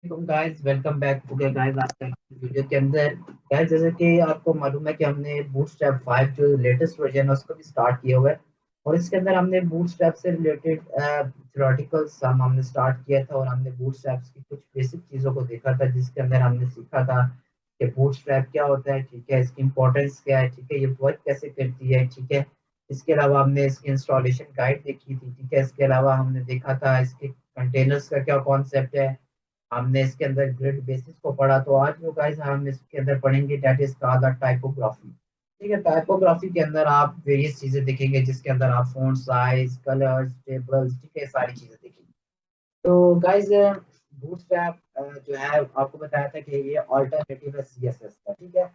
Guys welcome back हो गया guys आपका वीडियो के अंदर। गाइस जैसे कि आपको मालूम है कि हमने बूटस्ट्रैप 5 जो लेटेस्ट वर्जन है उसको भी स्टार्ट किया हुआ है। और इसके अंदर हमने बूटस्ट्रैप से रिलेटेड थ्योरेटिकल सम हमने स्टार्ट किया था और हमने बूटस्ट्रैप्स की कुछ बेसिक चीज़ों को देखा था जिसके अंदर हमने सीखा था कि बूटस्ट्रैप क्या होता है, ठीक है, इसकी इंपॉर्टेंस क्या है, ठीक है, ये वर्क कैसे करती है, ठीक है। इसके अलावा हमने इसकी इंस्टॉलेशन गाइड देखी थी, ठीक है। इसके अलावा हमने देखा था इसके कंटेनर्स का क्या कॉन्सेप्ट है। हमने इसके अंदर ग्रिड बेसिस को पढ़ा, तो आज जो गाइस हम इसके अंदर पढ़ेंगे that is called the typography. ठीक है, टाइपोग्राफी के अंदर आप वेरियस चीजें देखेंगे जिसके अंदर आप फॉन्ट साइज, कलर्स, टेबल्स, ठीक है, सारी चीजें देखेंगे। तो गाइस बूटस्ट्रैप जो है आपको बताया था कि ये अल्टरनेटिव है सीएसएस का, ठीक है।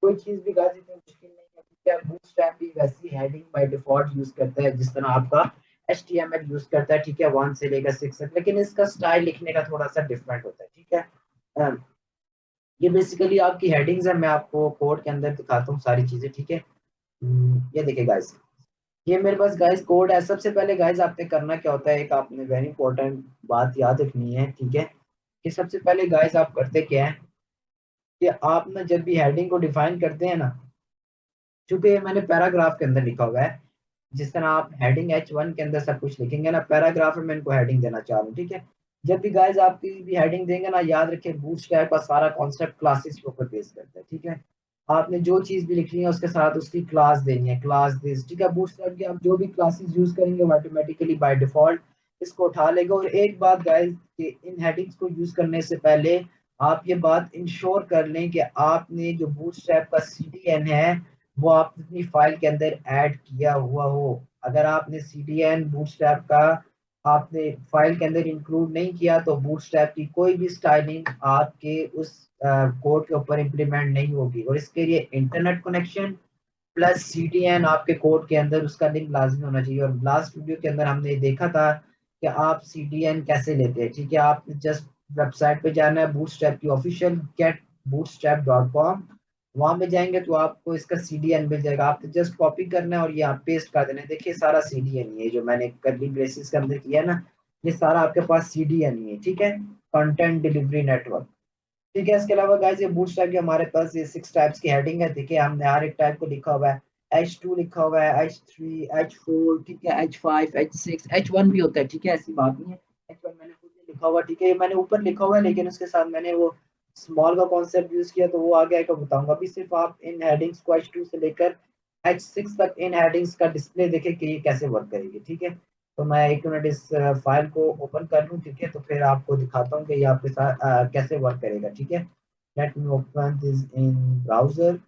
कोई चीज भी गाइस इतनी मुश्किल नहीं है, ठीक है। बूटस्ट्रैप भी वैसी हेडिंग बाय डिफॉल्ट यूज करता है जिस तरह आपका HTML यूज करता है, ठीक है, 1 से लेकर 6 तक, लेकिन इसका स्टाइल लिखने का थोड़ा सा डिफरेंट होता है, ठीक है। अ, ये बेसिकली आपकी हेडिंग्स है, मैं आपको कोड के अंदर दिखाता हूँ सारी चीजें, ठीक है। ये देखिए गाइस, ये मेरे पास गाइस कोड है। सबसे पहले गाइस आपने करना क्या होता है, एक आपने वेरी इंपॉर्टेंट बात याद रखनी है, ठीक है, कि सबसे पहले गाइस आप करते क्या है कि आप ना जब भी हेडिंग को डिफाइन करते हैं ना, चूंकि ये मैंने पैराग्राफ के अंदर लिखा हुआ है, जिस तरह आप हेडिंग H1 के अंदर सब कुछ लिखेंगे ना, पैराग्राफ में मैं इनको हेडिंग देना चाह रहा हूँ, ठीक है। जब भी गाइस आप किसी भी हेडिंग देंगे ना, याद रखें बूटस्ट्रैप का सारा कॉन्सेप्ट क्लासेस के ऊपर बेस करता है, ठीक है। आपने जो चीज भी लिखनी है उसके साथ उसकी क्लास देनी है, क्लास दिस, ठीक है। बूटस्ट्रैप की आप जो भी क्लासेस यूज करेंगे वो ऑटोमेटिकली बाय डिफॉल्ट इसको उठा लेगा। और एक बात गाइस कि इन हेडिंग्स को यूज करने से पहले आप ये बात इंश्योर कर लें कि आपने जो बूटस्ट्रैप का CDN है वो आप अपनी फाइल के अंदर ऐड किया हुआ हो। अगर आपने CDN बूटस्ट्रैप का आपने फाइल के अंदर इंक्लूड नहीं किया तो बूटस्ट्रैप की कोई भी स्टाइलिंग आपके उस कोड के ऊपर इम्प्लीमेंट नहीं होगी। और इसके लिए इंटरनेट कनेक्शन प्लस CDN आपके कोड के अंदर उसका लिंक लाजमी होना चाहिए। और लास्ट वीडियो के अंदर हमने देखा था कि आप CDN कैसे लेते हैं, ठीक है। आपने जस्ट वेबसाइट पे जाना है बूटस्ट्रैप की ऑफिशियल getbootstrap.com, वहां पे जाएंगे तो आपको इसका CDN मिल जाएगा। आपको जस्ट कॉपी करना है और ये आप पेस्ट कर देना है। देखिए सारा CDN ये जो मैंने करली ब्रेसिस के अंदर किया है ना, ये सारा आपके पास CDN है, ठीक है, कंटेंट डिलीवरी नेटवर्क, ठीक है। इसके अलावा गाइस ये बूटस्ट्रैप की हमारे पास ये 6 टाइप्स की हेडिंग है। देखिए हमने हर एक टाइप को लिखा हुआ है, H2 लिखा हुआ है, H3, H4, ठीक है, H5, H6, H1 भी होता है, ठीक है, ऐसी बात नहीं है। H1 मैंने खुद नहीं लिखा हुआ, ठीक है, ये मैंने ऊपर लिखा हुआ है लेकिन उसके साथ मैंने वो स्मॉल का कॉन्सेप्ट यूज किया तो वो आगे आकर बताऊंगा। अभी सिर्फ आप इन हेडिंग्स को H2 से लेकर H6 तक इन हेडिंग्स का डिस्प्ले देखें कि ये कैसे वर्क करेगी, ठीक है। तो मैं एक मिनट इस फाइल को ओपन कर लूँ, ठीक है, तो फिर आपको दिखाता हूँ कि ये आपके साथ कैसे वर्क करेगा, ठीक है। Let me open this in browser.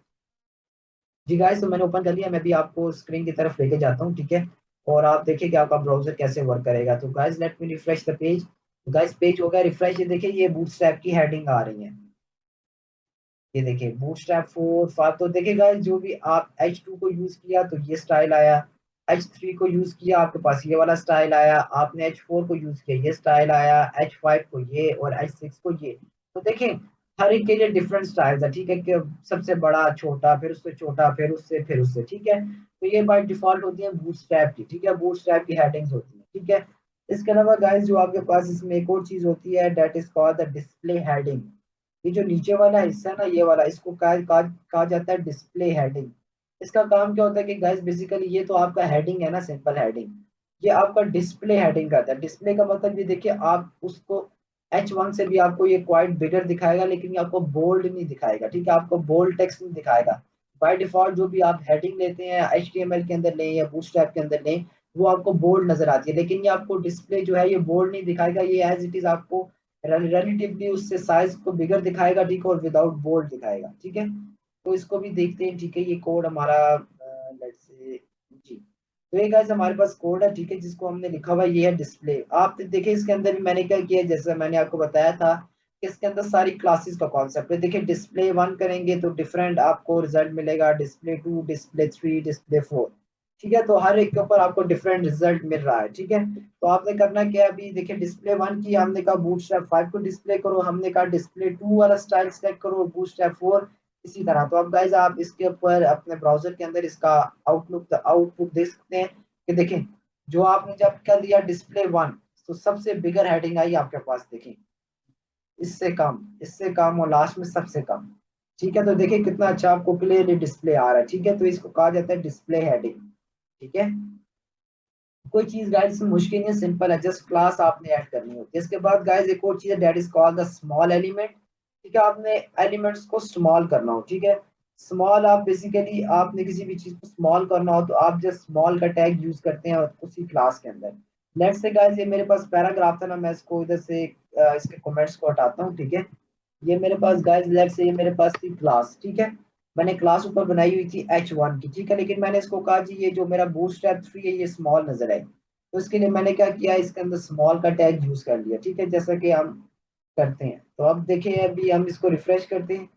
जी गाइस, तो मैंने ओपन कर लिया, मैं भी आपको स्क्रीन की तरफ लेके जाता हूँ, ठीक है। और आप देखिए कि आपका ब्राउजर कैसे वर्क करेगा। तो guys let me refresh the page. Guys page हो गया रिफ्रेश, ये देखिए ये बूटस्ट्रैप की हेडिंग आ रही है। ये देखिए बूटस्ट्रैप 4 5, तो देखिए गाइस जो भी आप H2 को यूज किया तो ये स्टाइल आया, H3 को यूज किया आपके पास ये वाला स्टाइल आया, आपने H4 को यूज किया ये स्टाइल आया, H5 को ये और H6 को ये। तो देखिए हर एक के लिए डिफरेंट स्टाइल्स है, ठीक है, कि सबसे बड़ा छोटा फिर उससे छोटा फिर उससे, ठीक है। तो ये बाय डिफॉल्ट होती है बूटस्ट्रैप की, ठीक है, बूटस्ट्रैप की हेडिंग्स होती है, ठीक है। इसके अलावा गाइस जो आपके पास इसमें एक और चीज होती है that is called the display heading. ये जो नीचे वाला हिस्सा है ना, ये वाला, इसको कहा जाता है डिस्प्ले हेडिंग। इसका काम क्या होता है कि गाइस बेसिकली ये तो आपका हेडिंग है ना, सिंपल हेडिंग, ये आपका डिस्प्ले हेडिंग करता है। डिस्प्ले का मतलब ये देखिए आप उसको H1 से भी आपको ये क्वाइट बिगर दिखाएगा लेकिन ये आपको बोल्ड नहीं दिखाएगा, ठीक है, आपको बोल्ड टेक्स्ट नहीं दिखाएगा। बाय डिफॉल्ट जो भी आप हेडिंग लेते हैं HTML के अंदर लें या बूटस्ट्रैप के अंदर लें वो आपको बोल्ड नजर आती है, लेकिन ये आपको डिस्प्ले जो है ये बोल्ड नहीं दिखाएगा, ये एज इट इज आपको रिलेटिवली उससे साइज को बिगर दिखाएगा, ठीक है, और विदाउट बोल्ड दिखाएगा, ठीक है। तो इसको भी देखते हैं, ठीक है, ये कोड हमारा लेट्स से जी। तो ये गाइस हमारे पास कोड है, ठीक है, जिसको हमने लिखा हुआ है, ये है डिस्प्ले। आप देखिए इसके अंदर भी मैंने क्या किया, जैसे मैंने आपको बताया था कि इसके अंदर सारी क्लासेस का कॉन्सेप्ट है। देखिए डिस्प्ले 1 करेंगे तो डिफरेंट आपको रिजल्ट मिलेगा, डिस्प्ले 2, डिस्प्ले 3, डिस्प्ले 4, ठीक है। तो हर एक के ऊपर आपको डिफरेंट रिजल्ट मिल रहा है, ठीक है। तो आपने करना क्या है, अभी देखिए डिस्प्ले 1 की हमने कहा बूटस्ट्रैप 5 को डिस्प्ले करो, हमने कहा डिस्प्ले 2 वाला स्टाइल सेलेक्ट करो, बूटस्ट्रैप 4 इसी तरह। तो अब गाइस आप इसके ऊपर अपने ब्राउजर के अंदर इसका आउटपुट देख सकते हैं कि देखें जो आपने जब कर दिया डिस्प्ले 1 तो सबसे बिगर हेडिंग आई आपके पास, देखें इससे कम, इससे कम और लास्ट में सबसे कम। ठीक है, तो देखिए कितना अच्छा आपको क्लियरली डिस्प्ले आ रहा है। ठीक है, तो इसको कहा जाता है डिस्प्ले हेडिंग। ठीक है, कोई चीज गाइस इसमें मुश्किल नहीं है, सिंपल है, जस्ट क्लास आपने ऐड करनी होती है। इसके बाद गाइस एक और चीज है, that is called the small element. ठीक है, आपने एलिमेंट्स को स्मॉल करना हो। ठीक है, स्मॉल आप बेसिकली आपने किसी भी चीज को स्मॉल करना हो तो आप जस्ट स्मॉल का टैग यूज करते हैं उसी क्लास के अंदर। लेट्स से गाइस ये मेरे पास पैराग्राफ था ना, मैं इसको इधर से इसके कमेंट्स को हटाता हूँ। ठीक है, ये मेरे पास गाइस लेट्स से ये मेरे पास थी क्लास। ठीक है, मैंने क्लास ऊपर बनाई हुई थी H1 की। ठीक है, लेकिन मैंने इसको कहा जी ये जो मेरा बूटस्ट्रैप 3 है ये स्मॉल नजर आए, तो इसके लिए मैंने क्या किया, इसके अंदर स्मॉल का टैग यूज कर लिया। ठीक है, जैसा कि हम करते हैं। तो अब देखिए, अभी हम इसको रिफ्रेश करते हैं,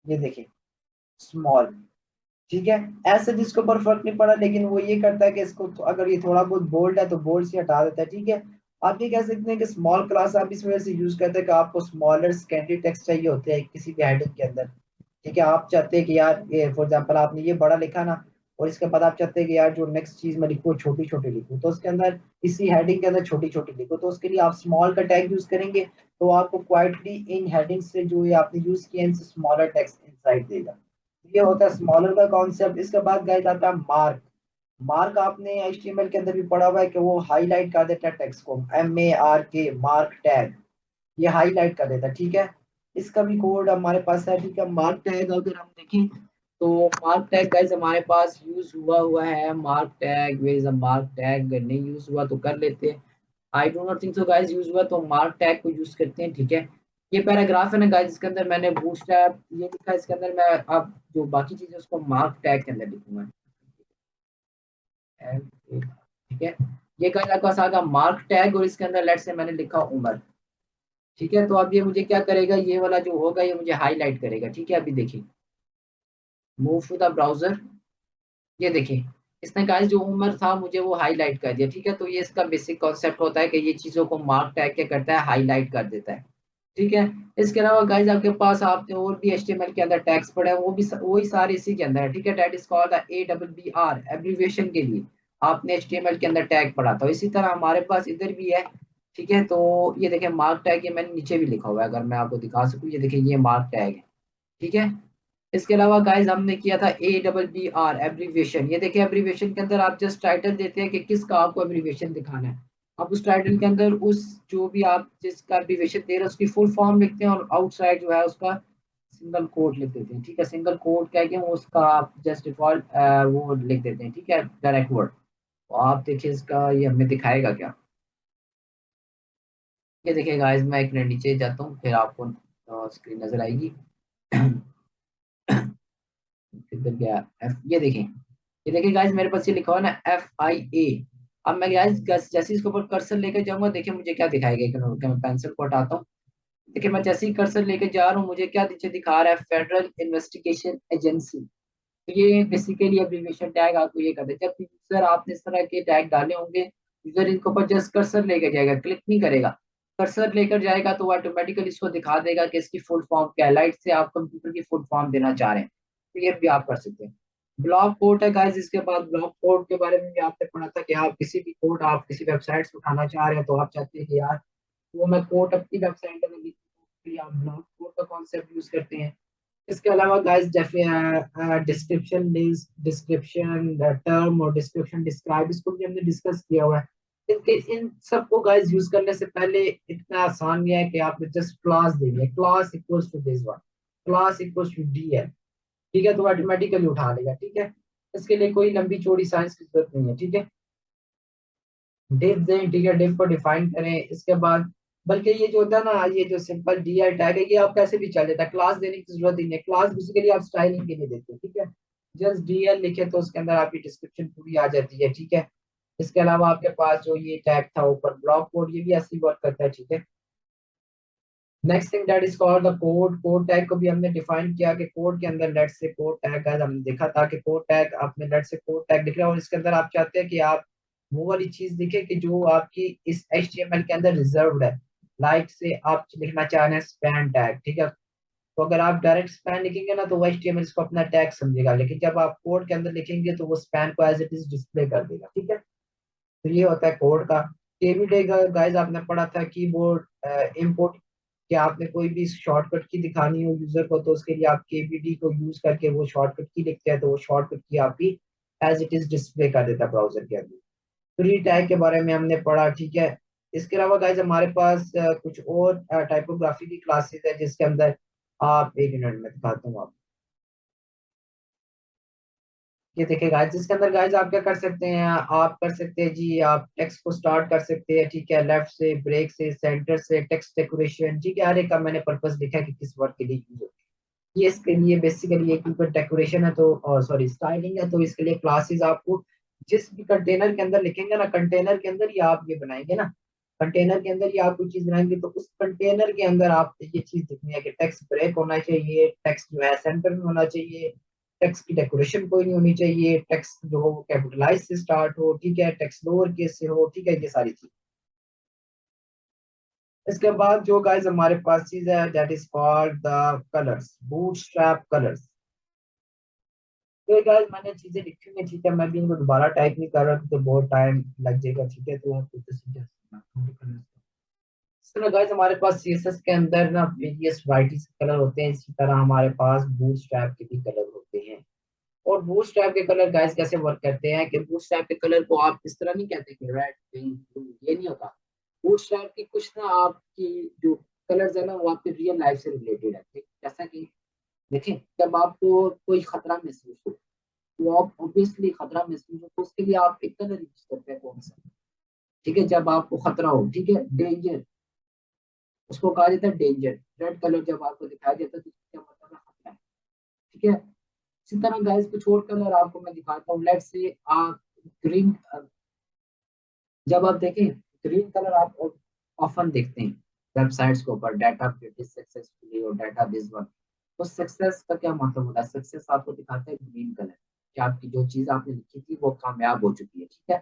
ये देखिए स्मॉल। ठीक है, ऐसे जिसके ऊपर फर्क नहीं पड़ा, लेकिन वो ये करता है कि इसको अगर ये थोड़ा बहुत बोल्ड है तो बोल्ड से हटा देता है। ठीक है, आप ये कह सकते हैं कि स्मॉल क्लास आप इस वजह से यूज करते हैं कि आपको स्मॉलर स्कैंडी टेक्स्ट चाहिए होते हैं किसी भी हेडिंग के अंदर। ठीक है, आप चाहते हैं कि यार ये फॉर एग्जांपल आपने ये बड़ा लिखा ना, और इसके बाद आप चाहते हैं कि यार जो नेक्स्ट चीज मैं लिखूँ छोटी छोटी लिखूँ, तो उसके अंदर इसी हेडिंग के अंदर छोटी छोटी लिखो, तो उसके लिए आप स्मॉल का टैग यूज करेंगे, तो आपको क्वाइटली इन हेडिंग से जो ये आपने यूज किया इनसे स्मॉलर टेक्स्ट इनसाइड देगा। ये होता है स्मॉलर का कॉन्सेप्ट। इसके बाद गाइस आता है मार्क। मार्क आपने एचटीएमएल के अंदर भी पढ़ा हुआ है कि वो हाईलाइट कर देता है टेक्स्ट को, MARK, मार्क टैग, ये हाईलाइट कर देता है। ठीक है, इसका भी कोड हमारे पास है। ठीक है, मार्क टैग अगर हम देखें तो मार्क टैग गाइस हमारे पास यूज हुआ है। Mark tag, where is a mark tag, नहीं यूज हुआ तो कर लेते हैं। I do not think so guys use हुआ तो मार्क टैग को यूज करते हैं। ठीक है, ये पैराग्राफ है ना गाइस, इसके अंदर मैंने बूटस्ट्रैप ये लिखा है, इसके अंदर मैं अब जो बाकी चीजें उसको मार्क टैग के अंदर लिखूंगा। ठीक है, ये गाइस आपके पास आ गया मार्क टैग, और इसके अंदर लेट्स से मैंने लिखा उमर। ठीक है, तो अब ये मुझे क्या करेगा, ये वाला जो होगा ये मुझे हाईलाइट करेगा। ठीक है, अभी देखिए, मूव टू द ब्राउजर, ये देखिए इसने गाइस जो उम्र था मुझे वो हाईलाइट कर दिया। ठीक है, तो ये इसका बेसिक कॉन्सेप्ट होता है कि ये चीजों को मार्क टैग क्या करता है, हाईलाइट कर देता है। ठीक है, इसके अलावा गाइस आपके पास आपने और भी एचटीएमएल के अंदर टैग्स पढ़े हैं, वो भी वही सारे इसी के अंदर है। ठीक है, that is called the ABBR, abbreviation के लिए आपने एचटीएमएल के अंदर टैग पढ़ा था, इसी तरह हमारे पास इधर भी है। ठीक है, तो ये देखिए मार्क टैग, ये मैंने नीचे भी लिखा हुआ है, अगर मैं आपको दिखा सकूं, ये देखिए ये मार्क टैग है। ठीक है, इसके अलावा गाइस हमने किया था ABBR, एब्रीविएशन। ये देखिए एब्रीविएशन के अंदर आप जस्ट टाइटल देते हैं कि किसका आपको एब्रीविएशन दिखाना है। आप उस टाइटल के अंदर उस जो भी आप जिसका एब्रीविएशन दे रहे हैं उसकी फुल फॉर्म लिखते हैं, और आउटसाइड जो है उसका सिंगल कोड लिख देते हैं। ठीक है, सिंगल कोड क्या है कि वो उसका आप जस्ट डिफॉल्ट वो लिख देते हैं। ठीक है, डायरेक्ट वर्ड। तो आप देखिए इसका ये हमें दिखाएगा क्या। ये देखिए गाइस, मैं एक मिनट नीचे जाता हूँ फिर आपको स्क्रीन नजर आएगी। किधर गया एफ, ये देखिए गाइस मेरे पास ये लिखा हुआ है ना FIA। अब मैं गाइस जैसे इसके ऊपर कर्सर लेकर जाऊंगा, देखिए मुझे क्या दिखाएगा, मैं पेंसिल को हटाता हूँ। देखिए मैं जैसे ही कर्सर लेके जा रहा हूँ मुझे क्या नीचे दिखा रहा है, फेडरल इन्वेस्टिगेशन एजेंसी। तो ये बेसिकली एब्रीविएशन टैग आपको ये कहते हैं। जब यूजर आपने इस तरह के टैग डाले होंगे, यूजर इनके ऊपर जस्ट कर्सर लेके जाएगा, क्लिक नहीं करेगा, कर्सर लेकर जाएगा तो ऑटोमेटिकली इसको दिखा देगा कि इसकी फुल फॉर्म क्या है। लाइट से आप कंप्यूटर की फुल फॉर्म देना चाह रहे हैं तो ये भी आप कर सकते हैं। ब्लॉक कोड है गाइस, इसके बाद ब्लॉक कोड के बारे में भी आपने पढ़ा था कि आप किसी भी कोड आप किसी वेबसाइट से उठाना चाह रहे हैं, तो आप चाहते हैं कि यार वो मैं कोड अपनी वेबसाइट में लिखूं, तो आप ब्लॉक कोड का कॉन्सेप्ट यूज करते हैं। इसके अलावा guys description list, description term और डिस्क्रिप्शन डिस्क्राइब, इसको भी हमने डिस्कस किया हुआ है। इनके इन सबको गाइस यूज करने से पहले इतना आसान नहीं है कि आप जस्ट क्लास देंगे, class equals to this one, class equals to DL। ठीक है, तो ऑटोमेटिकली उठा लेगा। ठीक है, इसके लिए कोई लंबी चौड़ी साइंस की जरूरत नहीं है। ठीक है, डिफ दें। ठीक है, डिफ को डिफाइन करें, इसके बाद बल्कि ये जो होता है ना, ये जो सिंपल DL टैग है ये आप कैसे भी चल देता है, क्लास देने की जरूरत ही नहीं है। क्लास बेसिकली आप स्टाइलिंग के लिए देते हैं। ठीक है, जस्ट DL लिखे तो उसके अंदर आपकी डिस्क्रिप्शन पूरी आ जाती है। ठीक है, इसके अलावा आपके पास जो ये टैग था ऊपर ब्लॉक कोड, ये भी ऐसे वर्क करता है। ठीक है, next thing that is called the code. Code tag को भी हमने डिफाइन किया कि कोड के अंदर लेट से कोड टैग का हमने देखा था कि कोड टैग आपने लेट से कोड टैग लिख रहा है, और इसके अंदर आप चाहते हैं कि आप वो वाली चीज लिखे कि जो आपकी इस HTML के अंदर रिजर्व्ड है। लाइक से आप लिखना चाह रहे हैं स्पैन टैग। ठीक है, तो अगर आप डायरेक्ट स्पैन लिखेंगे ना तो वो HTML इसको अपना टैग समझेगा, लेकिन जब आप कोड के अंदर लिखेंगे तो वो स्पैन को एज इट इज डिस्प्ले कर देगा। ठीक है, तो ये होता है कोड का। केवी टैग गाइस आपने पढ़ा था, कीबोर्ड इनपुट कि आपने कोई भी शॉर्टकट की दिखानी हो यूजर को, तो उसके लिए आप केबीडी को यूज करके वो शॉर्टकट की लिखते हैं, तो वो शॉर्टकट की आपकी एज इट इज डिस्प्ले कर देता है ब्राउजर के अंदर। फ्री टैग के बारे में हमने पढ़ा, ठीक है। इसके अलावा गाइज हमारे पास कुछ और टाइपोग्राफी की क्लासेस है, जिसके अंदर आप एक मिनट में दिखाता हूँ आप। ये देखिए गाइज, जिसके अंदर गाइज आप क्या कर सकते हैं, आप कर सकते हैं जी, आप टेक्स्ट को स्टार्ट कर सकते हैं, ठीक है, लेफ्ट से, ब्रेक से, सेंटर से, टेक्स्ट डेकोरेशन, ठीक है, हर एक का मैंने पर्पस लिखा है कि किस वर्ड के लिए यूज होता है। ये इसके लिए बेसिकली एक ऊपर डेकोरेशन है, तो सॉरी स्टाइलिंग है, तो इसके लिए क्लासेस आपको जिस भी कंटेनर के अंदर लिखेंगे ना, कंटेनर के अंदर ही आप ये बनाएंगे ना, कंटेनर के अंदर ही आप कोई चीज बनाएंगे, तो उस कंटेनर के अंदर आप ये चीज लिखनी है कि टेक्स्ट ब्रेक होना चाहिए, टेक्स्ट जो है सेंटर में होना चाहिए, टेक्स्ट की डेकोरेशन कोई नहीं होनी चाहिए, टेक्स्ट जो हो कैपिटलाइज से स्टार्ट हो, ठीक है, टेक्स्ट लोअर केस से हो, ठीक है, ये सारी चीज। इसके बाद जो गाइस हमारे पास चीज है, that is called the colours, bootstrap colours. तो ये गाइस मैंने चीजें लिखी हुई हैं, ठीक है, मैं भी इनको दोबारा टाइप नहीं कर रहा क्योंकि बहुत टाइम लग जाएगा, ठीक है, तो आपको तो सीधा इस तरह गाइस हमारे पास सीएसएस के अंदर ना वेरियस वैरायटीज के कलर होते हैं, इसी तरह हमारे पास बूटस्ट्रैप के भी कलर होते हैं। और बूटस्ट्रैप के कलर गाइस कैसे वर्क करते हैं कि बूटस्ट्रैप के कलर को आप इस तरह नहीं कहते कि रेड पिंक ब्लू, ये नहीं होता। बूटस्ट्रैप की कुछ ना आपकी जो कलर्स है ना, वो आपकी रियल लाइफ से रिलेटेड है, ठीक? जैसा कि देखिए, जब आपको कोई खतरा महसूस हो, तो आप ऑब्वियसली खतरा महसूस हो तो उसके लिए आप एक कलर यूज करते हैं, कौन सा? ठीक है, जब आपको खतरा हो, ठीक है, डेंजर, उसको कहा जाता है डेंजर। रेड कलर जब आपको दिखाई देता है तो इसका मतलब है खतरा है, ठीक है। इसी तरह गाइस कुछ और कलर आपको मैं दिखाता हूँ, लेट्स से आप ग्रीन, जब आप देखें ग्रीन कलर आप ऑफन देखते हैं वेबसाइट्स के ऊपर, डाटा सक्सेसफुली और डाटा दिस वन, तो सक्सेस का क्या मतलब होता है? सक्सेस आपको दिखाता है ग्रीन कलर, कि आपकी जो चीज आपने लिखी थी वो कामयाब हो चुकी है, ठीक है,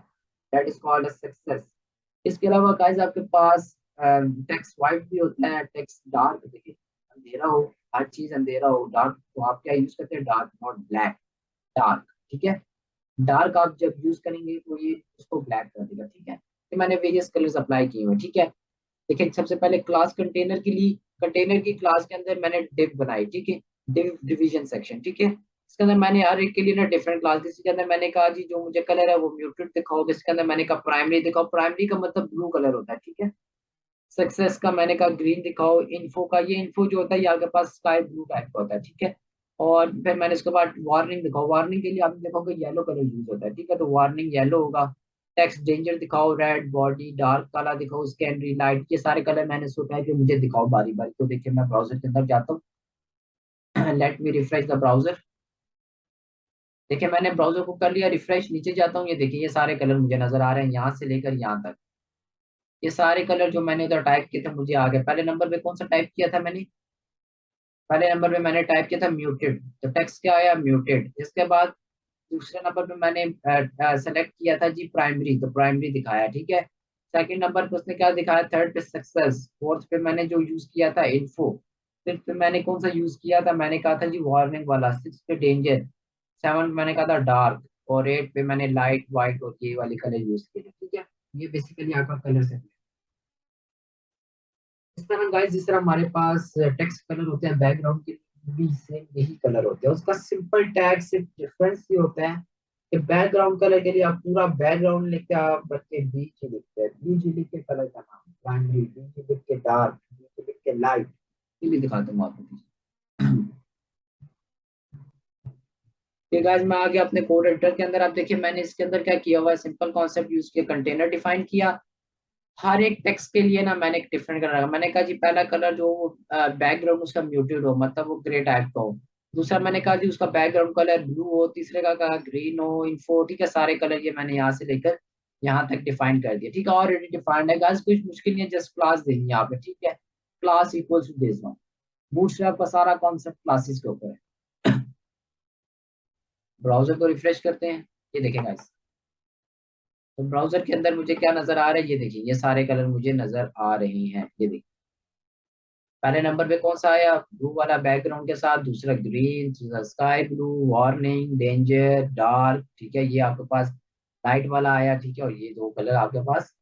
दैट इज कॉल्ड सक्सेस। इसके अलावा गाइस आपके पास टेक्स्ट वाइट भी होता है, टेक्स्ट डार्क, देखिए अंधेरा हो, हर चीज अंधेरा हो, डार्क, तो आप क्या यूज करते हैं? डार्क, नॉट ब्लैक, डार्क, ठीक है। डार्क आप जब यूज करेंगे तो ये उसको ब्लैक कर देगा, ठीक है। तो मैंने वेरियस कलर्स अप्लाई किए हुए हैं, ठीक है। देखिए सबसे पहले क्लास कंटेनर के लिए, कंटेनर की क्लास के अंदर मैंने डिव बनाई, ठीक है, डिव डिवीजन सेक्शन, ठीक है। इसके अंदर मैंने हर एक के लिए ना डिफरेंट क्लास, इसके अंदर मैंने कहा जी जो मुझे कलर है वो म्यूटेड दिखाओ, जिसके अंदर मैंने कहा प्राइमरी दिखाओ, प्राइमरी का मतलब ब्लू कलर होता है, ठीक है। सक्सेस का मैंने कहा ग्रीन दिखाओ, इन्फो का, ये इन्फो जो होता है ये आपके पास स्काई ब्लू टाइप का होता है, ठीक है। और फिर मैंने इसके बाद वार्निंग दिखाओ, वार्निंग के लिए आपने देखोगे येलो कलर यूज होता है, ठीक है, तो वार्निंग येलो होगा। टेक्स्ट डेंजर दिखाओ रेड, बॉडी डार्क काला दिखाओ, स्कैनरी लाइट, ये सारे कलर मैंने सोचा है कि मुझे दिखाओ बारी बारी। तो देखिए मैं ब्राउजर के अंदर जाता हूँ, let me refresh the browser. देखिए मैंने ब्राउजर को कर लिया रिफ्रेश, नीचे जाता हूँ, ये देखिए ये सारे कलर मुझे नजर आ रहे हैं, यहाँ से लेकर यहाँ तक। ये सारे कलर जो मैंने उधर टाइप किए थे मुझे आ गए। पहले नंबर पे कौन सा टाइप किया था मैंने? पहले नंबर पे मैंने टाइप किया था म्यूटेड, तो टेक्स्ट क्या आया? म्यूटेड। इसके बाद दूसरे नंबर पे मैंने सेलेक्ट किया था जी प्राइमरी, तो प्राइमरी दिखाया, ठीक है। सेकंड नंबर पे उसने क्या दिखाया? थर्ड पे सक्सेस। फोर्थ पे मैंने जो यूज किया था इन्फो। फिफ्थ पे मैंने कौन सा यूज किया था? मैंने कहा था जी वार्निंग वाला। सिक्स पे डेंजर। सेवन मैंने कहा था डार्क। और एट पे मैंने लाइट व्हाइट और ये वाले कलर यूज किए थे, ठीक है। ये बेसिकली आपका कलर है। इस तरह गाइस, जिस तरह हमारे पास टेक्स्ट कलर होते हैं बैकग्राउंड के भी सेम यही कलर होते हैं, उसका सिंपल टैग सिर्फ डिफरेंस ये होता है कि बैकग्राउंड कलर के लिए आप पूरा बैकग्राउंड लिखते हैं, आप बच्चे बीच लिखते हैं, बीच लिख के कलर का नाम प्राइमरी, बीच लिख के डार्क, बीच लिख के लाइट। ये भी दिखाता हूँ आपको। ये गाइस मैं आ गया अपने कोड एडिटर के अंदर। आप देखिए मैंने इसके अंदर क्या किया हुआ है, सिंपल कॉन्सेप्ट यूज किया, कंटेनर डिफाइन किया। हर एक टेक्स्ट के लिए ना मैंने एक डिफरेंट कलर रखा। मैंने कहा जी पहला कलर जो बैकग्राउंड उसका म्यूटेड हो, मतलब वो ग्रे टाइप का हो। दूसरा मैंने कहा जी उसका बैकग्राउंड कलर ब्लू हो। तीसरे का कहा ग्रीन हो, इन्फो, ठीक है। सारे कलर ये मैंने यहाँ से लेकर यहाँ तक डिफाइन कर दिया, ठीक है। ऑलरेडी डिफाइंड है गाइस, कुछ मुश्किल नहीं है, जस्ट क्लास देनी है यहाँ पे, ठीक है। Class equals to this one. Bootstrap का सारा कॉन्सेप्ट क्लासेस के ऊपर है। ब्राउजर को रिफ्रेश करते हैं, ये देखें गाइस, तो ब्राउजर के अंदर मुझे क्या नजर आ रहा है? ये देखिए ये सारे कलर मुझे नजर आ रहे हैं, ये देखिए। पहले नंबर पे कौन सा आया? ब्लू वाला बैकग्राउंड के साथ, दूसरा ग्रीन, तीसरा sky blue, warning, danger, dark, ठीक है। ये आपके पास लाइट वाला आया, ठीक है। और ये दो कलर आपके पास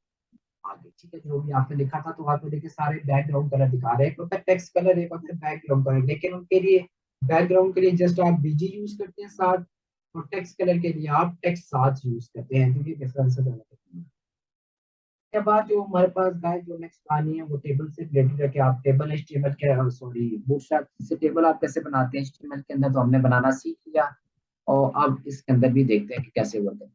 आगे, ठीक है, जो भी आपने लिखा था, तो आपको देखिए सारे बैकग्राउंड कलर दिखा रहे हैं। एक होता है टेक्स्ट कलर, एक होता है बैकग्राउंड कलर, लेकिन उनके लिए बैकग्राउंड के लिए जस्ट आप बीजी यूज करते हैं साथ, और टेक्स्ट कलर के लिए आप टेक्स्ट साथ यूज करते हैं, क्योंकि डिफरेंस है। के बाद जो हमारे पास गाइस जो नेक्स्ट कहानी है वो टेबल से रिलेटेड है कि आप टेबल एचटीएमएल के सॉरी बूटस्ट्रैप से टेबल आप कैसे बनाते हैं एचटीएमएल के अंदर, तो हमने बनाना सीख लिया। और अब इसके अंदर भी देखते हैं कि कैसे वर्क है।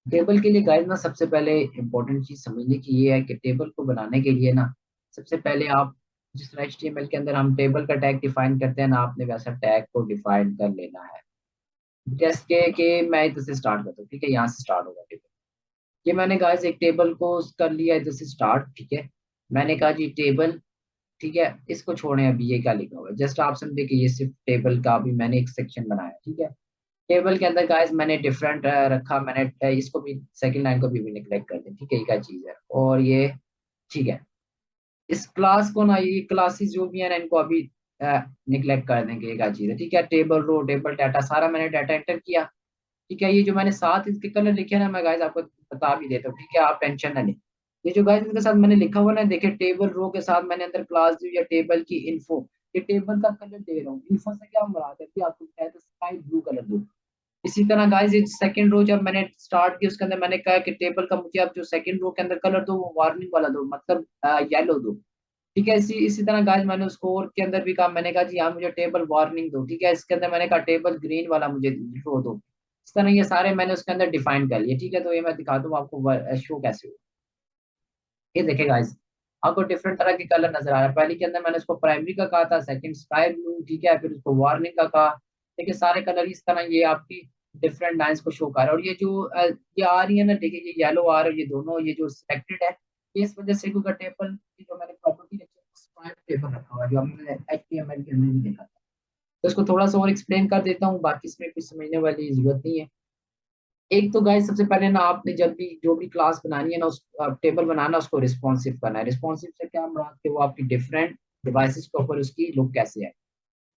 टेबल के लिए गाइस ना सबसे पहले इंपॉर्टेंट चीज समझने की ये है कि टेबल को बनाने के लिए ना सबसे पहले आप जिस तरह एचटीएमएल के अंदर हम टेबल का टैग डिफाइन करते हैं ना, आपने वैसा टैग को डिफाइन कर लेना है। जैसे कि मैं इधर से स्टार्ट करता हूँ, ठीक है, यहाँ से स्टार्ट होगा टेबल। ये मैंने गाइस एक टेबल को कर लिया इधर से स्टार्ट, ठीक है। मैंने कहा जी टेबल, ठीक है, इसको छोड़ें, अभी ये क्या लिखा हुआ है, जस्ट आप समझे कि ये सिर्फ टेबल का भी मैंने एक सेक्शन बनाया, ठीक है। टेबल के अंदर गाइस मैंने डिफरेंट रखा, मैंने इसको भी सेकंड लाइन को भी निगलेक्ट कर दें, ठीक है, ये क्या चीज है, और ये ठीक है। इस क्लास को ना, ये क्लासेस जो भी है ना, इनको अभी निगलेक्ट कर देंगे, ये क्या चीज है, ठीक है। टेबल रो, टेबल डाटा, सारा मैंने डाटा एंटर किया, ठीक है। ये जो मैंने साथ इसके कलर लिखे हैं ना, मैं गाइस आपको बता भी देता हूँ, ठीक है, आप टेंशन ना लें। ये जो गाइस इनके साथ मैंने लिखा हुआ ना, देखिए टेबल रो के साथ मैंने अंदर क्लास दी या टेबल की इन्फो, ये टेबल का कलर दे रहा हूँ। इन्फो से क्या मुराद है कि आपको क्या है, तो स्काई ब्लू कलर दो। इसी तरह गाइस ये सेकंड रो जब मैंने स्टार्ट की, उसके अंदर मैंने कहा कि टेबल का मुझे अब जो सेकंड रो के अंदर कलर दो वो वार्निंग वाला दो, मतलब येलो दो, ठीक है। इसी इसी तरह गाइस मैंने उसको और के अंदर भी कहा, मैंने कहा जी यहाँ मुझे टेबल वार्निंग दो, ठीक है। इसके अंदर मैंने कहा टेबल ग्रीन वाला मुझे शो दो। इस तरह ये सारे मैंने उसके अंदर डिफाइन कर लिए, ठीक है। तो ये मैं दिखाता हूँ आपको शो कैसे हो। ये देखे गाइस, आपको डिफरेंट तरह के कलर नजर आ रहा है। पहले के अंदर मैंने उसको प्राइमरी का कहा था, सेकंड स्काई ब्लू, ठीक है, फिर उसको वार्निंग का कहा। देखिए सारे कलर इस तरह ये आपकी डिफरेंट लाइंस को शो कर रहा है। और ये जो ये आ रही है ना, देखिए ये येलो आ रहा है, ये दोनों ये जो सिलेक्टेड है, ये इस वजह से क्योंकि टेबल की जो मैंने प्रॉपर्टी रखी है स्ट्राइप टेबल रखा हुआ है, जो हमने एचटीएमएल के अंदर ही देखा था। तो इसको थोड़ा सा और एक्सप्लेन कर देता हूँ, बाकी इसमें कुछ समझने वाली जरूरत नहीं है। एक तो गाइस सबसे पहले ना आपने जब भी जो भी क्लास बनानी है ना, उस टेबल बनाना, उसको रिस्पॉन्सिव करना है। रिस्पॉन्सिव से क्या मुराद कि वो आपकी डिफरेंट डिवाइसेस के ऊपर उसकी लुक कैसे है,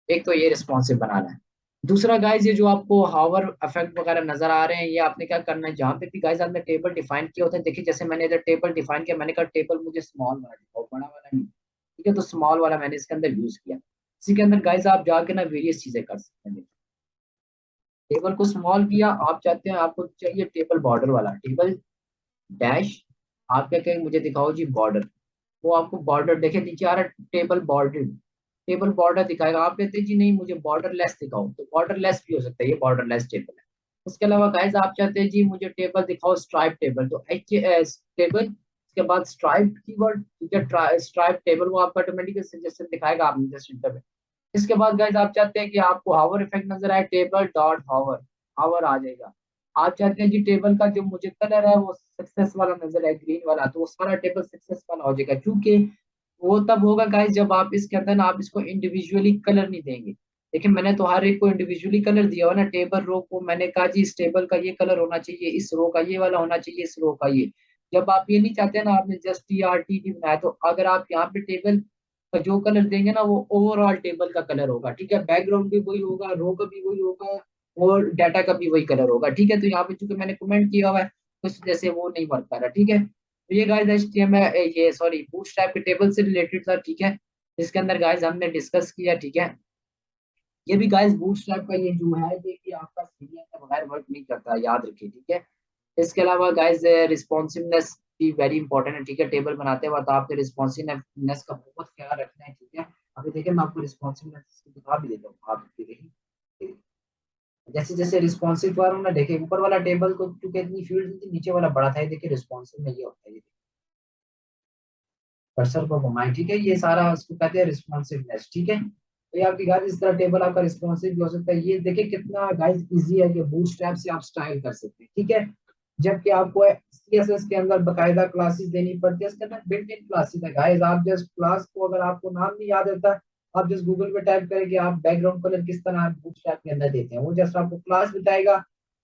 एक तो ये रिस्पॉन्सिव बनाना है। दूसरा गाइस ये जो आपको हावर इफेक्ट वगैरह नजर आ रहे हैं, ये आपने क्या करना है, जहाँ पे भी गाइस आपने टेबल डिफाइन किए होते हैं, देखिए जैसे मैंने इधर टेबल डिफाइन किया, मैंने कहा टेबल मुझे स्मॉल वाला दिखाओ, बड़ा वाला नहीं, ठीक है। तो स्मॉल वाला मैंने इसके अंदर यूज किया। इसी के अंदर गाइस आप जाके ना वेरियस चीजें कर सकते हैं। टेबल को स्मॉल किया, आप चाहते हैं, आपको चाहिए टेबल बॉर्डर वाला, टेबल डैश, आप क्या कहेंगे, मुझे दिखाओ जी बॉर्डर। वो आपको बॉर्डर देखे नीचे आ रहा है, टेबल बॉर्डर, टेबल बॉर्डर दिखाएगा। आप कहते हैं जी नहीं मुझे बॉर्डर लेस दिखाओ, तो बॉर्डर लेस भी हो सकता है, ये बॉर्डर लेस टेबल है। उसके अलावा गाइस आप चाहते हैं जी मुझे टेबल दिखाओ स्ट्राइप टेबल, तो एच टेबल, उसके बाद स्ट्राइप कीवर्ड, ठीक है, स्ट्राइप टेबल, वो आपका ऑटोमेटिकली सजेशन दिखाएगा, आपने जस्ट इंटर में। इसके बाद गाइस आप चाहते हैं कि आपको हावर इफेक्ट नजर आए, टेबल डॉट हावर, हावर आ जाएगा। आप चाहते हैं जी टेबल का जो मुझे कलर है वो सक्सेस वाला नजर है, ग्रीन वाला, तो वो सारा टेबल सक्सेस वाला हो जाएगा। क्योंकि वो तब होगा गाइस जब आप इसके अंदर ना आप इसको इंडिविजुअली कलर नहीं देंगे। देखिए मैंने तो हर एक को इंडिविजुअली कलर दिया हुआ ना, टेबल रो को मैंने कहा जी इस टेबल का ये कलर होना चाहिए, इस रो का ये वाला होना चाहिए, इस रो का ये। जब आप ये नहीं चाहते ना, आपने जस्ट टी बनाया, तो अगर आप यहाँ पे टेबल का जो कलर देंगे ना वो ओवरऑल टेबल का कलर होगा, ठीक है। बैकग्राउंड भी वही होगा, रो का भी वही होगा, और डाटा का भी वही कलर होगा, ठीक है। तो यहाँ पे चूंकि मैंने कमेंट किया हुआ है, तो इस वजह से वो नहीं वर्क कर रहा, ठीक है। तो ये गाइस एचटीएमएल, ये सॉरी बूटस्ट्रैप के टेबल से रिलेटेड था, ठीक है। इसके अंदर गाइस हमने डिस्कस किया, ठीक है। ये भी गाइस बूटस्ट्रैप का ये जो है ये कि आपका सीरियल के बगैर वर्क नहीं करता, याद रखिए, ठीक है। इसके अलावा गाइस रिस्पॉन्सिवनेस भी वेरी इंपॉर्टेंट है, ठीक है। टेबल बनाते वक्त आपके रिस्पॉन्सिवनेस का बहुत ख्याल रखना है, ठीक है। अभी देखिए मैं आपको रिस्पॉन्सिवनेस दिखा भी देता हूँ, आप देखिए जैसे जैसे रिस्पॉन्सिव कर रहा हूँ ना, देखिए ऊपर वाला टेबल को क्योंकि इतनी फील्ड थी, नीचे वाला बड़ा था, ये देखिए रिस्पॉन्सिव में ये होता है, ये कर्सर को घुमाएं, ठीक है। ये सारा उसको कहते हैं रिस्पॉन्सिवनेस, ठीक है। तो ये आपकी गाइस इस तरह टेबल आपका रिस्पॉन्सिव भी हो सकता है। ये देखिए कितना गाइस इजी है कि बूटस्ट्रैप से आप स्टाइल कर सकते हैं, ठीक है। जबकि आपको सीएसएस के अंदर बकायदा क्लासेस देनी पड़ती है, इसके अंदर बिल्ट इन क्लासेस है गाइस। आप जस्ट क्लास को, अगर आपको नाम नहीं याद रहता, आप जस्ट गूगल पे टाइप करें कि आप बैकग्राउंड कलर किस तरह बूटस्ट्रैप के अंदर देते हैं, वो जस्ट आपको क्लास बताएगा।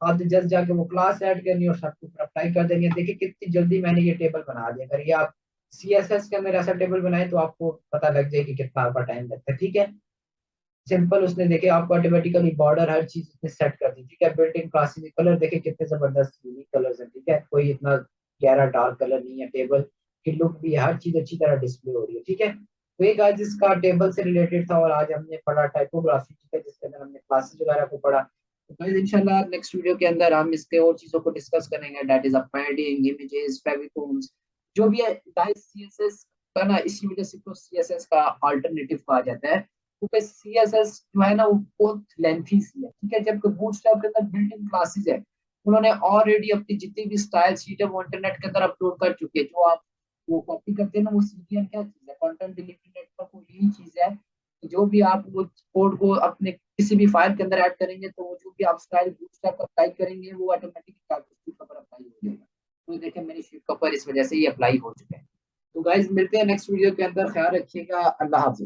आप जस्ट जाके वो क्लास ऐड करनी और सबके ऊपर अप्लाई कर देंगे। देखिए कितनी जल्दी मैंने ये टेबल बना दिया। अगर ये आप सीएसएस के अंदर ऐसा टेबल बनाए तो आपको पता लग जाए कि कितना आपका टाइम लगता है, ठीक है। सिंपल उसने देखे आपको ऑटोमेटिकली बॉर्डर हर चीज उसने सेट कर दी, ठीक है। बिल्ट इन क्लासेस कलर देखे कितने जबरदस्त यूनिक कलर्स हैं, ठीक है। कोई इतना गहरा डार्क कलर नहीं है, टेबल की लुक भी हर चीज अच्छी तरह डिस्प्ले हो रही है। ठीक है, तो ये गाइस इसका टेबल से रिलेटेड था, और आज हमने पढ़ा टाइपोग्राफी, ठीक है, जिसके अंदर हमने क्लासेस वगैरह को पढ़ा। तो गाइस इंशाल्लाह नेक्स्ट वीडियो के अंदर हम इसके और चीजों को डिस्कस करेंगे, दैट इज पैडिंग, इमेजेस, फेविकोन्स, जो भी है गाइस। सीएसएस का ना इसी वजह से तो सीएसएस का अल्टरनेटिव कहा जाता है, क्योंकि सीएसएस जो है ना वो बहुत लेंथी सी है। ठीक है, जबकि बूटस्ट्रैप के अंदर बिल्ट इन क्लासेस है, उन्होंने ऑलरेडी अपनी जितनी भी स्टाइल शीट है वो इंटरनेट के अंदर अपलोड कर चुके हैं। जो आप वो कॉपी करते हैं ना, वो सीडीएन क्या चीज है, कंटेंट डिलीवरी नेटवर्क, वो यही चीज है कि जो भी आप वो कोड को अपने किसी भी फाइल के अंदर ऐड करेंगे, तो वो जो भी आप स्टाइल बूटस्ट्रैप अप्लाई करेंगे वो ऑटोमेटिकली आपको शीट कवर अप्लाई हो जाएगा। तो देखिए मेरी शीट कवर इस वजह से ही अप्लाई हो चुके हैं। तो गाइज मिलते हैं नेक्स्ट वीडियो के अंदर, ख्याल रखिएगा, अल्लाह हाफिज।